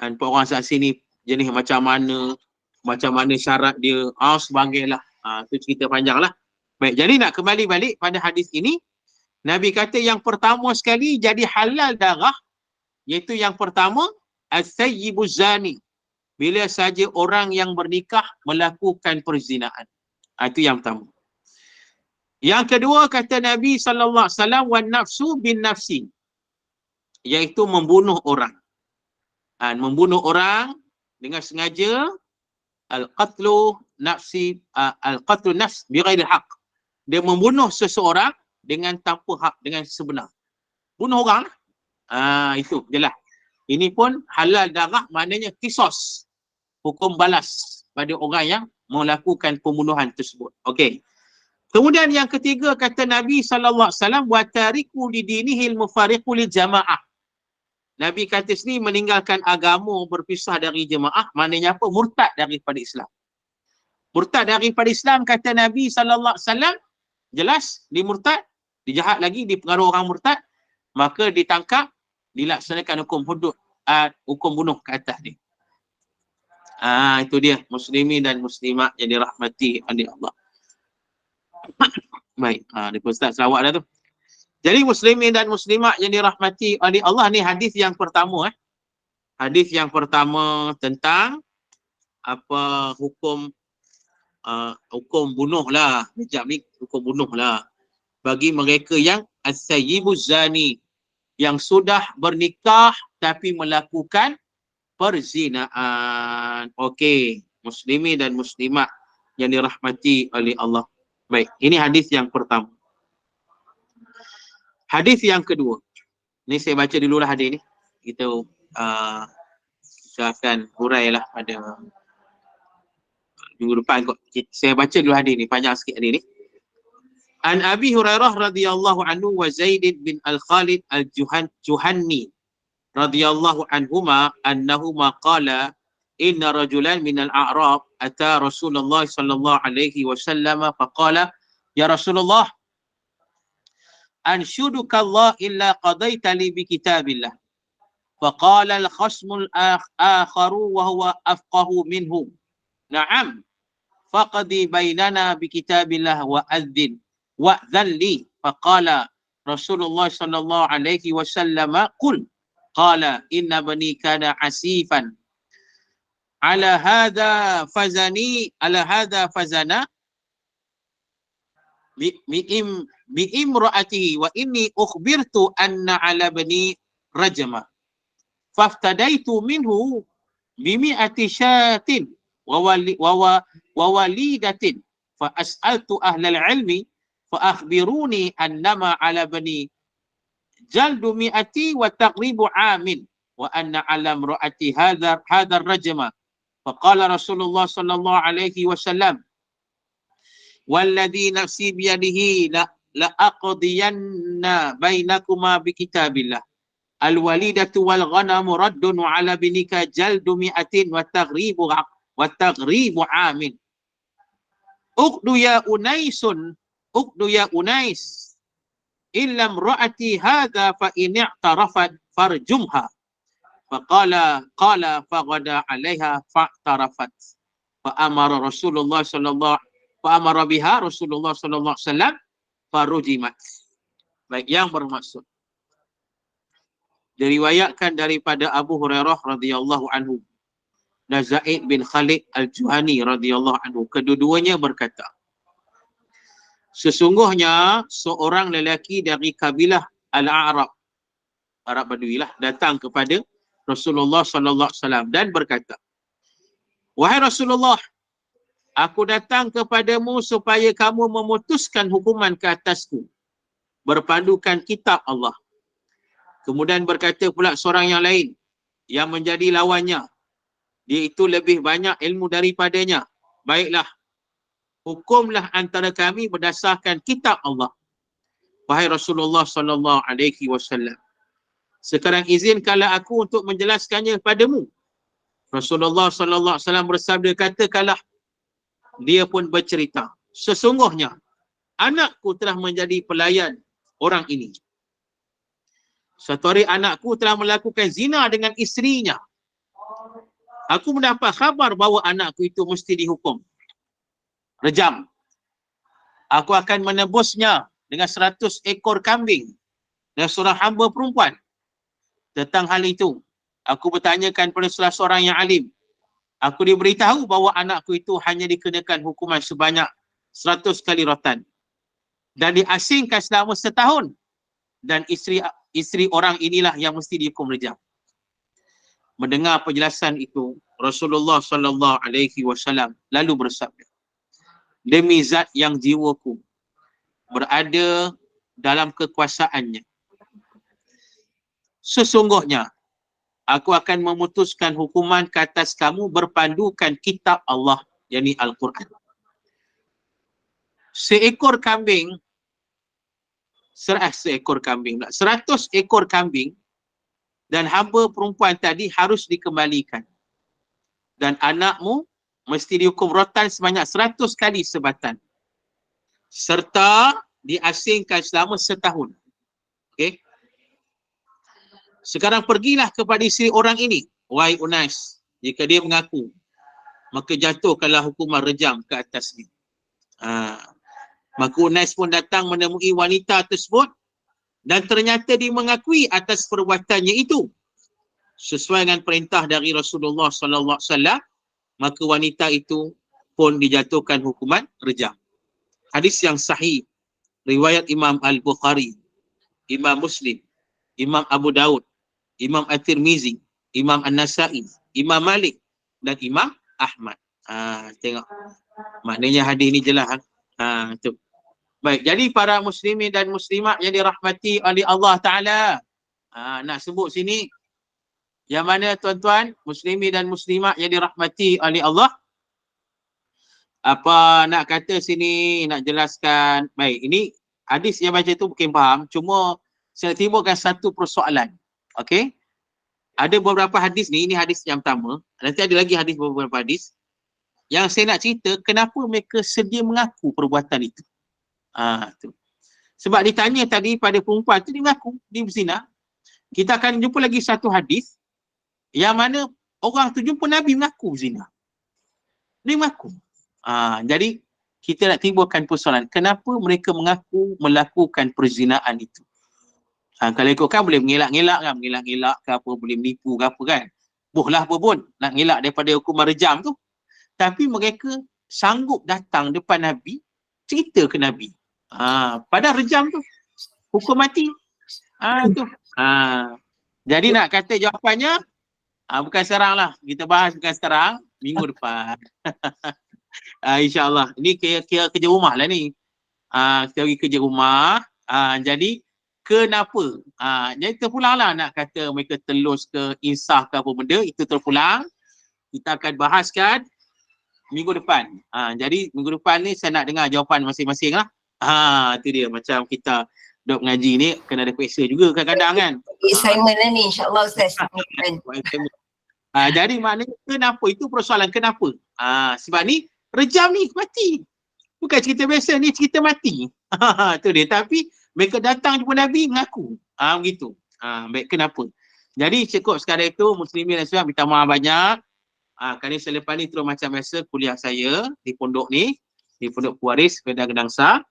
[SPEAKER 2] Orang saksi ni jenis macam mana syarat dia, sebagailah. Tu cerita panjang lah. Baik, jadi nak kembali balik pada hadis ini, Nabi kata yang pertama sekali jadi halal darah Iaitu yang pertama, as-sayyibu zani. Bila saja orang yang bernikah melakukan perzinaan. Itu yang pertama. Yang kedua kata Nabi SAW, wan nafsu bin nafsi. Iaitu membunuh orang. Membunuh orang dengan sengaja, al-qatlu nafsi, al-qatlu nafs bighairi haq. Dia membunuh seseorang dengan tanpa hak, dengan sebenar. Bunuh orang. Itu jelas. Ini pun halal darah, maknanya kisos. Hukum balas pada orang yang melakukan pembunuhan tersebut. Okey. Kemudian yang ketiga kata Nabi SAW, wa tariku lidinihi al-mufariqu lil jamaah. Nabi kata sini meninggalkan agama, berpisah dari jemaah, maknanya apa? Murtad daripada Islam. Murtad daripada Islam kata Nabi SAW, jelas dia murtad, dia jahat lagi, dipengaruhi orang murtad, maka ditangkap, dilaksanakan hukum hudud, hukum bunuh ke atas dia. Itu dia muslimin dan muslimat yang dirahmati oleh Allah. Baik, dia Ustaz selawat dah tu. Jadi muslimin dan muslimat yang dirahmati oleh Allah, ni hadis yang pertama. Hadis yang pertama tentang apa hukum hukum bunuh lah. Sekejap ni hukum bunuh lah. Bagi mereka yang as-sayyibu zani, yang sudah bernikah tapi melakukan perzinaan. Okey, muslimin dan muslimat yang dirahmati oleh Allah. Baik, ini hadis yang pertama. Hadis yang kedua. Ni saya baca dululah hadis ni. Kita akan hurailah pada minggu depan kot. Saya baca dulu hadis ni, panjang sikit hadis ni. An Abi Hurairah radhiyallahu anhu wa Zaid bin Al-Khalid Al-Juhanni radhiyallahu anhuma annahuma qala inna rajulan min al-a'rab ata Rasulullah sallallahu alaihi wasallam faqala ya Rasulullah anshuduka Allah illa qadaita li bi kitabillah faqala al-khasmu al-akharu wa huwa afqahu minhu na'am faqdi bainana bi kitabillah wa adzin wa'dhan li faqala Rasulullah sallallahu alaihi wasallam qul qala inna bani kana asifan ala hadha fazana bi imraatihi wa inni ukhbirtu anna ala bani rajama faftadaitu minhu bi mi'ati syatin wa walidatin fa as'altu ahlal ilmi fa akhbiruni annama ala bani jaldu mi'ati wa taqribu amin wa anna ala imraati hadha ar-rajma faqala Rasulullah sallallahu alaihi wasallam walladhi nafsi biyadihi la aqdiyanna bainakuma bi kitabillah al-walidatu wal ghanamu raddun ala binika jaldu mi'atin wa taqribu amin uqdu ya unais illam ra'ati hadha fa in i'tarafat farjumha faqala faghada 'alaiha fa'tarafat fa amara biha Rasulullah sallallahu alaihi wasallam farujimat. Baik, yang bermaksud diriwayatkan daripada Abu Hurairah radhiyallahu anhu dan Zaid bin Khalid Al-Juhani radhiyallahu anhu, kedua-duanya berkata, sesungguhnya seorang lelaki dari kabilah Al-A'rab, Arab Badui lah, datang kepada Rasulullah sallallahu alaihi wasallam dan berkata, wahai Rasulullah, aku datang kepadamu supaya kamu memutuskan hukuman ke atasku berpandukan kitab Allah. Kemudian berkata pula seorang yang lain yang menjadi lawannya, dia itu lebih banyak ilmu daripadanya. Baiklah, hukumlah antara kami berdasarkan kitab Allah. Wahai Rasulullah sallallahu alaihi wasallam, sekarang izinkanlah aku untuk menjelaskannya padamu. Rasulullah sallallahu alaihi wasallam bersabda, katakanlah. Dia pun bercerita, sesungguhnya anakku telah menjadi pelayan orang ini. Suatu hari anakku telah melakukan zina dengan isterinya. Aku mendapat khabar bahawa anakku itu mesti dihukum rejam. Aku akan menebusnya dengan 100 ekor kambing dan seorang hamba perempuan. tentang hal itu. Aku bertanyakan pada salah seorang yang alim. Aku diberitahu bahawa anakku itu hanya dikenakan hukuman sebanyak 100 kali rotan dan diasingkan selama setahun, dan isteri orang inilah yang mesti dihukum rejam. Mendengar penjelasan itu, Rasulullah sallallahu alaihi wasallam lalu bersabda, demi zat yang jiwaku berada dalam kekuasaannya, sesungguhnya aku akan memutuskan hukuman ke atas kamu berpandukan kitab Allah, yakni Al-Quran. Seekor kambing, 100 ekor kambing dan hamba perempuan tadi harus dikembalikan. Dan anakmu mesti dihukum rotan sebanyak 100 kali sebatan. Serta diasingkan selama setahun. Okey. Sekarang pergilah kepada isteri orang ini, wahai Unais, jika dia mengaku, maka jatuhkanlah hukuman rejam ke atasnya. Maka Unais pun datang menemui wanita tersebut dan ternyata dia mengakui atas perbuatannya itu. Sesuai dengan perintah dari Rasulullah sallallahu alaihi wasallam, maka wanita itu pun dijatuhkan hukuman rejam. Hadis yang sahih, riwayat Imam Al-Bukhari, Imam Muslim, Imam Abu Daud, Imam At-Tirmizi, Imam An-Nasai, Imam Malik dan Imam Ahmad. Tengok. Maknanya hadis ni jelas. Tu. Baik, jadi para muslimin dan muslimat yang dirahmati oleh Allah Ta'ala. Nak sebut sini, yang mana tuan-tuan, muslimin dan muslimat yang dirahmati oleh Allah? Apa nak kata sini, nak jelaskan. Baik, ini hadis yang baca tu mungkin faham, cuma saya timbulkan satu persoalan. Okey? Ada beberapa hadis ni, ini hadis yang pertama. Nanti ada lagi hadis beberapa hadis. Yang saya nak cerita, kenapa mereka sedia mengaku perbuatan itu. Tu. Sebab ditanya tadi pada perempuan tu, dia mengaku, dia berzina. Kita akan jumpa lagi satu hadis yang mana orang tu jumpa Nabi mengaku berzina. Dia mengaku. Jadi, kita nak timbulkan persoalan, kenapa mereka mengaku melakukan perzinaan itu. Kalau ikutkan boleh mengelak-ngelak kan, mengelak-ngelak ke apa, boleh menipu ke apa kan. Bohlah apa pun nak ngelak daripada hukuman rejam tu. Tapi mereka sanggup datang depan Nabi, cerita ke Nabi. Padahal rejam tu, hukum mati. Tu. Jadi nak kata jawapannya, bukan sekarang lah. Kita bahas bukan sekarang, minggu depan. InsyaAllah. Ini kira kerja rumah lah ni. Kita pergi kerja rumah. Jadi, kenapa? Jadi terpulang lah nak kata mereka telus ke insah ke apa benda, itu terpulang. Kita akan bahaskan minggu depan. Jadi minggu depan ni saya nak dengar jawapan masing-masing lah. Itu dia, macam kita duk mengaji ni kena ada kuasa juga kadang-kadang kan.
[SPEAKER 4] Assignment lah ni, insyaAllah Ustaz.
[SPEAKER 2] Jadi maknanya kenapa? Itu persoalan kenapa. Sebab ni rejam ni mati. Bukan cerita biasa, ni cerita mati. Itu dia. Tapi mereka datang jumpa Nabi mengaku. Begitu. Baik, kenapa? Jadi cukup sekadar itu, muslimin dan muslimat, minta maaf banyak. Kerana selepas ni terus macam biasa kuliah saya di pondok ni, di Pondok Pewaris, Kedah Gedangsar.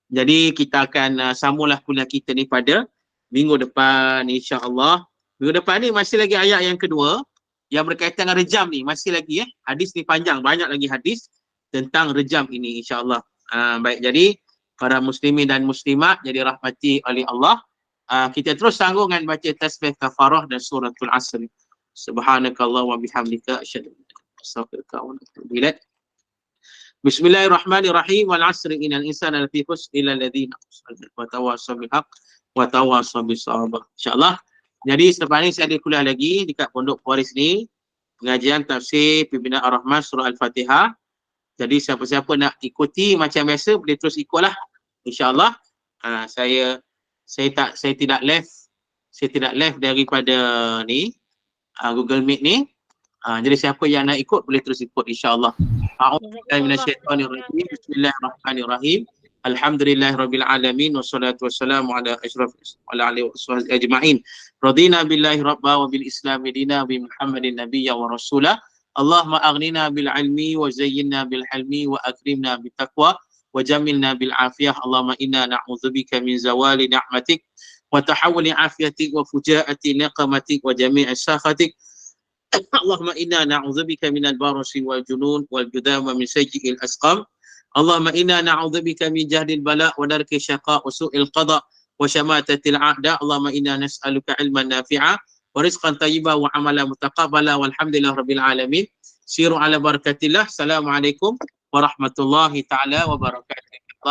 [SPEAKER 2] Jadi kita akan sambunglah kuliah kita ni pada minggu depan insya-Allah. Minggu depan ni masih lagi ayat yang kedua yang berkaitan dengan rejam ni, masih lagi hadis ni panjang, banyak lagi hadis tentang rejam ini insya-Allah. Baik, jadi para muslimin dan muslimat jadi rahmati oleh Allah, kita terus sambung dengan baca tasbih kafarah dan suratul asr. Subhanakallah wa bihamdika asyhadu an la ilaha illa anta astaghfiruka wa atubu ilaik. Bismillahirrahmanirrahim. Wal 'asri innal insana lafi khusr illa alladziina amanu wa tawassaw bil haqq wa tawassaw bis sabr. Insya-Allah. Jadi selepas ni saya ada kuliah lagi dekat Pondok Pewaris ni, pengajian tafsir Pimpinan Ar-Rahman surah Al-Fatihah. Jadi siapa-siapa nak ikuti macam biasa boleh terus ikutlah. Insya-Allah. Saya tidak live daripada ni Google Meet ni. Jadi siapa yang nak ikut boleh terus ikut insya-Allah. A'udzubillahi minasyaitonirrajim. Bismillahirrahmanirrahim. Alhamdulillahirabbil alamin wassalatu wassalamu ala asyrafil ala alihi washabbihi ajma'in. Radina billahi rabba wa bil islam dina bi Muhammadin nabiyya wa rasula. Allahumma aghnina bil ilmi wa zayyinna bil hilmi wa akrimna bit taqwa wa jamilna bil afiyah. Allahumma inna na'udzubika min zawali ni'matik وتحول عافيتك وفجاءة نقمتك وجميع ساختك. اللهم إنا نعوذ بك من البرص والجنون والجذام ومن سيء الأسقام. اللهم إنا نعوذ بك من جهد البلاء ودرك الشقاء وسوء القضاء وشماتة الأعداء. اللهم إنا نسألك علما نافعا ورزقا طيبا وعملا متقبلا والحمد لله رب العالمين. سيروا على بركة الله. السلام عليكم warahmatullahi ta'ala wabarakatuh.